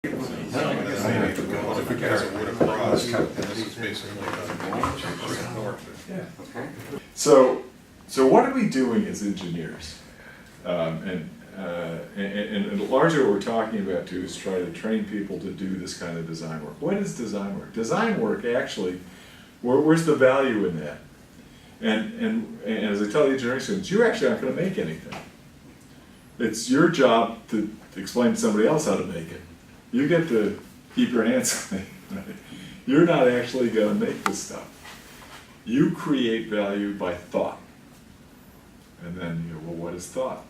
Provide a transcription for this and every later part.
So what are we doing as engineers? And largely what we're talking about too is try to train people to do this kind of design work. What is design work? Design work actually, where's the value in that? And as I tell the engineering students, you actually aren't going to make anything. It's your job to explain to somebody else how to make it. You get to keep your hands clean. Right? You're not actually going to make this stuff. You create value by thought. And then, well, what is thought?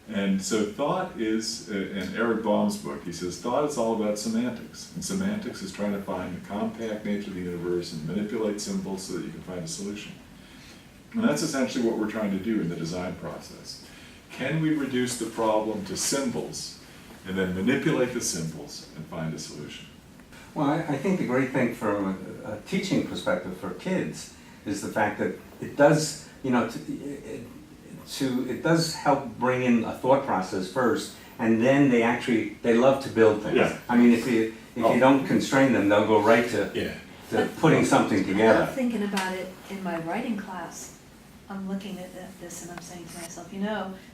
And so thought is, in Eric Baum's book, he says, thought is all about semantics. And semantics is trying to find the compact nature of the universe and manipulate symbols so that you can find a solution. And that's essentially what we're trying to do in the design process. Can we reduce the problem to symbols and then manipulate the symbols and find a solution? Well, I think the great thing from a teaching perspective for kids is the fact that it does, it does help bring in a thought process first, and then they love to build things. Yeah. I mean, if you don't constrain them, they'll go right to putting something together. I'm thinking about it in my writing class. I'm looking at this and I'm saying to myself,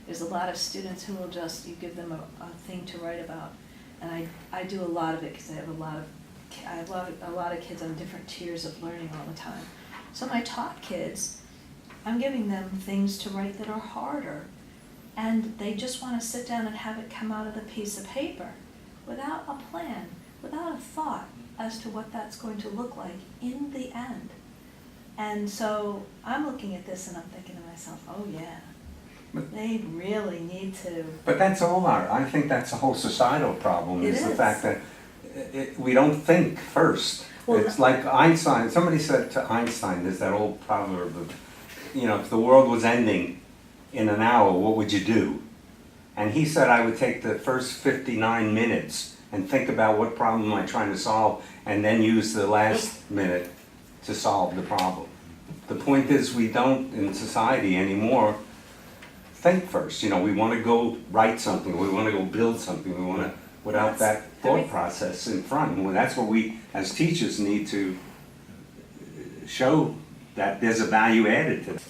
there's a lot of students who will you give them a thing to write about, and I do a lot of it because I have a lot of kids on different tiers of learning all the time. So my top kids, I'm giving them things to write that are harder, and they just want to sit down and have it come out of the piece of paper without a plan, without a thought as to what that's going to look like in the end. And so I'm looking at this and I'm thinking to myself, oh yeah, they really need to. But that's all I think that's a whole societal problem, is the fact that we don't think first. Well, it's like Einstein, somebody said to Einstein, there's that old proverb of, if the world was ending in an hour, what would you do? And he said, I would take the first 59 minutes and think about what problem am I trying to solve, and then use the last minute to solve the problem. The point is, we don't in society anymore think first. We want to go write something, we want to go build something, we want to, without that thought process in front. And that's what we as teachers need to show, that there's a value added to it.